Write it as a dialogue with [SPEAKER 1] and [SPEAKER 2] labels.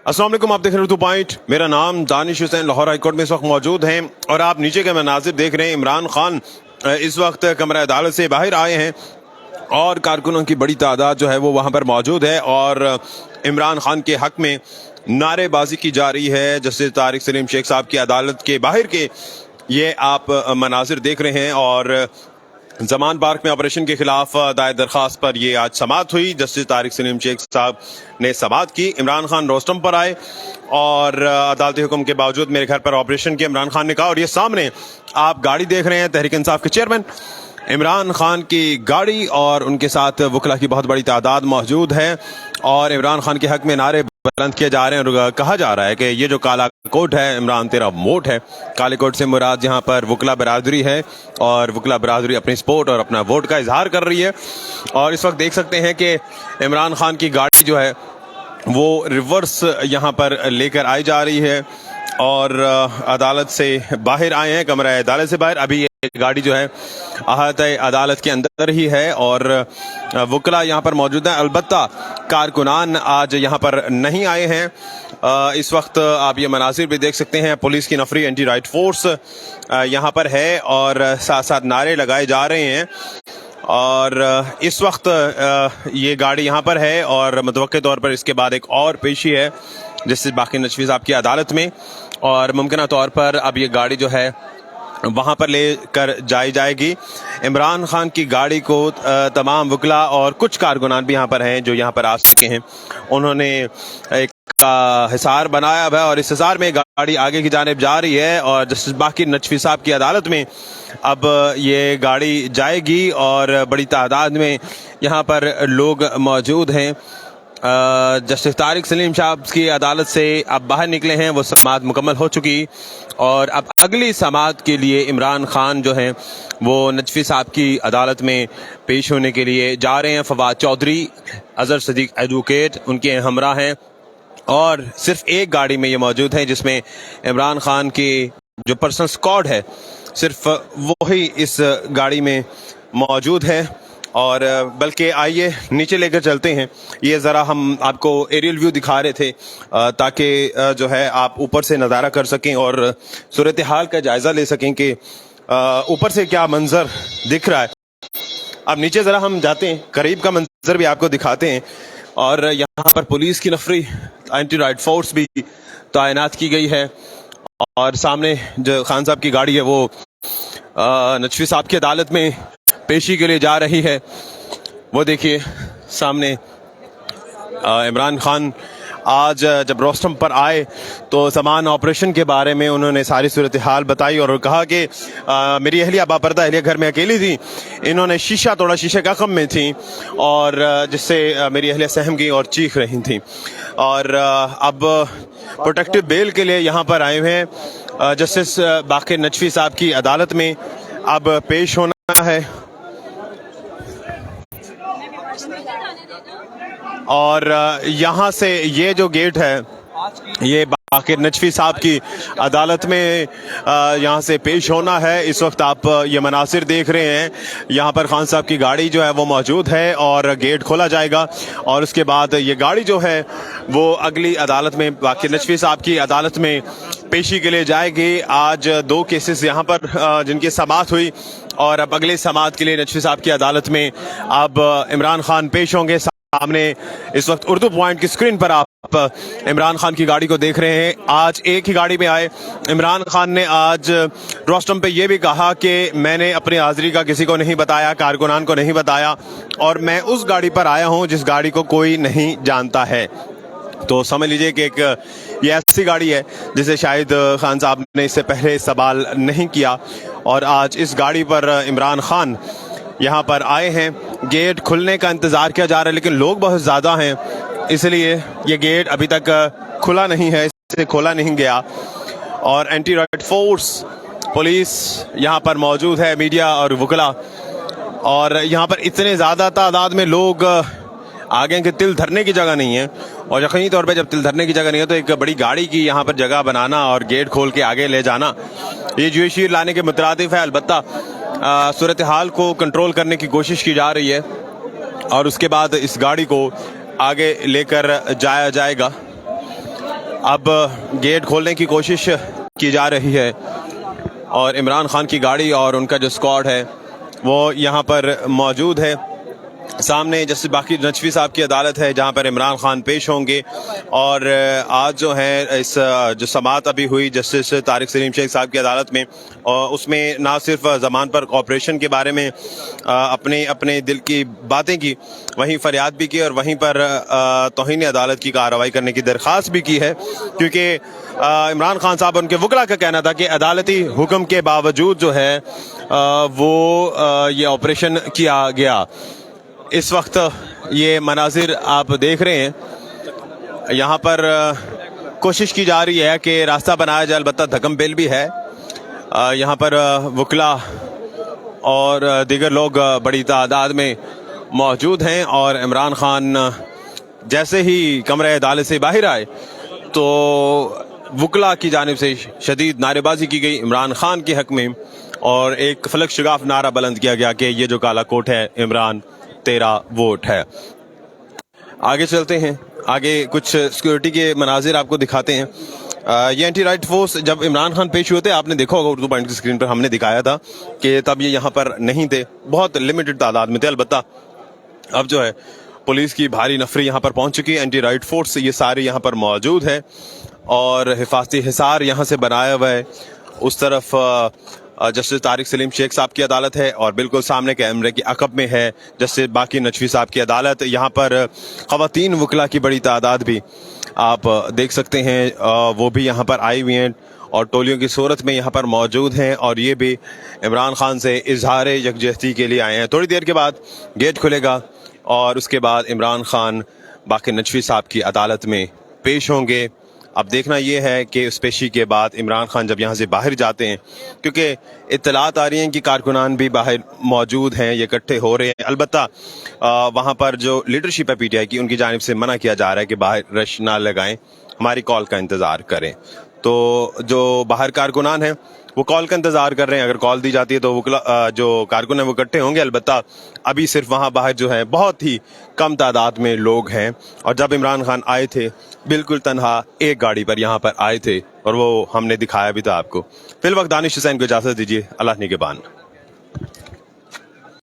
[SPEAKER 1] अस्सलाम वालेकुम, आप देख रहे हो 2 पॉइंट। मेरा नाम दानिश हुसैन लाहौर हाई कोर्ट में इस वक्त मौजूद हैं और आप नीचे के मनाजिर देख रहे हैं। इमरान खान इस वक्त कमरा अदालत से बाहर आए हैं और कारकुनों की बड़ी तादाद जो है वो वहाँ पर मौजूद है और इमरान खान के हक में नारेबाजी की जा रही है। जस्टिस तारिक सलीम शेख साहब की अदालत के बाहर के ये आप मनाजिर देख रहे हैं और जमान पार्क में ऑपरेशन के खिलाफ दायर दरख्वास्त पर ये आज समाअत हुई। जस्टिस तारिक सलीम शेख साहब ने समाअत की। इमरान खान रोस्टम पर आए और अदालती हुक्म के बावजूद मेरे घर पर ऑपरेशन किया, इमरान खान ने कहा। और ये सामने आप गाड़ी देख रहे हैं, तहरीक इंसाफ के चेयरमैन इमरान खान की गाड़ी और उनके साथ वकला की बहुत बड़ी तादाद मौजूद है और इमरान खान के हक में नारे बुलंद किए जा रहे हैं और कहा जा रहा है कि ये जो काला कोट है, इमरान तेरा वोट है। काले कोट से मुराद यहाँ पर वकला बरादरी है और वकला बरादरी अपनी सपोर्ट और अपना वोट का इजहार कर रही है। और इस वक्त देख सकते हैं कि इमरान खान की गाड़ी जो है वो रिवर्स यहाँ पर लेकर आई जा रही है और अदालत से बाहर आए हैं, कमरा अदालत से बाहर। अभी ये गाड़ी जो है अहाते अदालत के अंदर ही है और वकला यहाँ पर मौजूद है। अलबत्ता कारकुनान आज यहाँ पर नहीं आए हैं। इस वक्त आप ये मनासिर भी देख सकते हैं, पुलिस की नफरी एंटी राइट फोर्स यहाँ पर है और साथ साथ नारे लगाए जा रहे हैं। और इस वक्त ये गाड़ी यहाँ पर है और मुतवक्के तौर पर इसके बाद एक और पेशी है जस्टिस बाकी नजवी साहब की अदालत में और मुमकिन तौर पर अब ये गाड़ी जो है वहाँ पर लेकर जाई जाएगी। इमरान खान की गाड़ी को तमाम वकला और कुछ कारकुनान भी यहाँ पर हैं जो यहाँ पर आ सके हैं। उन्होंने एक हिसार बनाया है और इस हिसार में गाड़ी आगे की जानिब जा रही है और जस्टिस बाकी नजवी साहब की अदालत में अब ये गाड़ी जाएगी और बड़ी तादाद में यहाँ पर लोग मौजूद हैं। जस्टिस तारिक सलीम साहब की अदालत से अब बाहर निकले हैं, वो समाअत मुकम्मल हो चुकी और अब अगली समाअत के लिए इमरान खान जो हैं वो नजवी साहब की अदालत में पेश होने के लिए जा रहे हैं। फवाद चौधरी, अजहर सदीक एडवोकेट उनके हमरा हैं और सिर्फ एक गाड़ी में ये मौजूद हैं जिसमें इमरान खान की जो पर्सनल स्क्वाड है सिर्फ वही इस गाड़ी में मौजूद है। और बल्कि आइए नीचे लेकर चलते हैं। ये ज़रा हम आपको एरियल व्यू दिखा रहे थे ताकि जो है आप ऊपर से नज़ारा कर सकें और सूरत हाल का जायज़ा ले सकें कि ऊपर से क्या मंजर दिख रहा है। अब नीचे ज़रा हम जाते हैं, करीब का मंजर भी आपको दिखाते हैं। और यहाँ पर पुलिस की नफरी एंटी राइट फोर्स भी तैनात की गई है और सामने जो खान साहब की गाड़ी है वो नजवी साहब की अदालत में पेशी के लिए जा रही है। वो देखिए सामने इमरान खान आज जब रोस्टम पर आए तो समान ऑपरेशन के बारे में उन्होंने सारी सूरत हाल बताई और कहा कि मेरी अहलिया बापर्दा अहलिया घर में अकेली थी, इन्होंने शीशा तोड़ा, शीशे का गम में थी और जिससे मेरी अहलिया सहम गई और चीख रही थी। और अब प्रोटेक्टिव बेल के लिए यहाँ पर आए हुए हैं। जस्टिस बाकी नजवी साहब की अदालत में अब पेश होना है और यहाँ से ये जो गेट है ये बाकी नजवी साहब की अदालत में यहाँ से पेश होना है। इस वक्त आप ये मनासिर देख रहे हैं, यहाँ पर खान साहब की गाड़ी जो है वो मौजूद है और गेट खोला जाएगा और उसके बाद ये गाड़ी जो है वो अगली अदालत में बाकी नजवी साहब की अदालत में पेशी के लिए जाएगी। आज 2 केसेस यहाँ पर जिनकी समाअत हुई और अब अगले समाअत के लिए नजवी साहब की अदालत में अब इमरान खान पेश होंगे। सामने इस वक्त उर्दू पॉइंट की स्क्रीन पर आप इमरान खान की गाड़ी को देख रहे हैं। आज एक ही गाड़ी में आए। इमरान खान ने आज रोस्टम पे ये भी कहा कि मैंने अपनी हाजिरी का किसी को नहीं बताया, कारकुनान को नहीं बताया और मैं उस गाड़ी पर आया हूं जिस गाड़ी को कोई नहीं जानता है। तो समझ लीजिए कि एक ये ऐसी गाड़ी है जिसे शायद खान साहब ने इससे पहले सवाल नहीं किया और आज इस गाड़ी पर इमरान खान यहाँ पर आए हैं। गेट खुलने का इंतज़ार किया जा रहा है लेकिन लोग बहुत ज़्यादा हैं इसलिए ये गेट अभी तक खुला नहीं है, इसे खोला नहीं गया। और एंटी राइट फोर्स पुलिस यहाँ पर मौजूद है, मीडिया और वकला और यहाँ पर इतने ज़्यादा तादाद में लोग आगे के तिल धरने की जगह नहीं है और यकीनी तौर पे जब तिल धरने की जगह नहीं है तो एक बड़ी गाड़ी की यहाँ पर जगह बनाना और गेट खोल के आगे ले जाना ये जुएशीर लाने के मुतरादिफ है। अलबत्ता सूरत हाल को कंट्रोल करने की कोशिश की जा रही है और उसके बाद इस गाड़ी को आगे लेकर जाया जाएगा। अब गेट खोलने की कोशिश की जा रही है और इमरान खान की गाड़ी और उनका जो स्क्वाड है वो यहाँ पर मौजूद है। सामने जस्टिस बाक़िर नजफी साहब की अदालत है जहाँ पर इमरान खान पेश होंगे। और आज जो है इस जो समाअत अभी हुई जस्टिस तारिक सलीम शेख साहब की अदालत में, और उसमें ना सिर्फ ज़मान पर ऑपरेशन के बारे में अपने अपने दिल की बातें की, वहीं फरियाद भी की और वहीं पर तौहीन अदालत की कार्रवाई करने की दरख्वास्त भी की है। क्योंकि इमरान खान साहब उनके वकला का कहना था कि अदालती हुक्म के बावजूद जो है वो ये ऑपरेशन किया गया। इस वक्त ये मनाजिर आप देख रहे हैं, यहाँ पर कोशिश की जा रही है कि रास्ता बनाया जाए, अलबत्ता धक्कम बेल भी है। यहाँ पर वकला और दीगर लोग बड़ी तादाद में मौजूद हैं और इमरान खान जैसे ही कमरे अदालत से बाहर आए तो वकला की जानिब से शदीद नारेबाजी की गई इमरान खान के हक में और एक फलक शगाफ नारा बुलंद किया गया कि ये जो काला कोट है इमरान तेरा वोट है। आगे चलते हैं, आगे कुछ सिक्योरिटी के मनाजिर आपको दिखाते हैं। ये एंटी राइट फोर्स जब इमरान खान पेश हुए थे, आपने देखा होगा उर्दू पॉइंट की स्क्रीन पर हमने दिखाया था कि तब ये यहाँ पर नहीं थे, बहुत लिमिटेड तादाद में थे। अलबत्ता अब जो है पुलिस की भारी नफरी यहाँ पर पहुँच चुकी है, एंटी राइट फोर्स ये सारे यहाँ पर मौजूद है और हिफाजती हिसार यहाँ से बनाया हुआ है। उस तरफ जस्टिस तारिक सलीम शेख साहब की अदालत है और बिल्कुल सामने कैमरे की अकब में है जस्टिस बाक़िर नजफी साहब की अदालत। यहाँ पर ख़वातीन वकला की बड़ी तादाद भी आप देख सकते हैं, वो भी यहाँ पर आई हुई हैं और टोलियों की सूरत में यहाँ पर मौजूद हैं और ये भी इमरान खान से इजहार यकजहती के लिए आए हैं। थोड़ी देर के बाद गेट खुलेगा और उसके बाद इमरान खान बाक़िर नजफी साहब की अदालत में पेश होंगे। अब देखना ये है कि उस पेशी के बाद इमरान खान जब यहाँ से बाहर जाते हैं, क्योंकि इत्तलात आ रही हैं कि कारकुनान भी बाहर मौजूद हैं, ये इकट्ठे हो रहे हैं। अलबत्ता वहाँ पर जो लीडरशिप है पीटीआई की, उनकी जानिब से मना किया जा रहा है कि बाहर रश ना लगाएं, हमारी कॉल का इंतज़ार करें। तो जो बाहर कारकुनान हैं वो कॉल का इंतज़ार कर रहे हैं, अगर कॉल दी जाती है तो वकला जो कारकुन हैं वो इकट्ठे होंगे। अलबत्ता अभी सिर्फ वहाँ बाहर जो है बहुत ही कम तादाद में लोग हैं और जब इमरान खान आए थे बिल्कुल तन्हा एक गाड़ी पर यहाँ पर आए थे और वो हमने दिखाया भी था आपको। फिल वक्त दानिश हुसैन को इजाज़त दीजिए, अल्लाह निगहबान।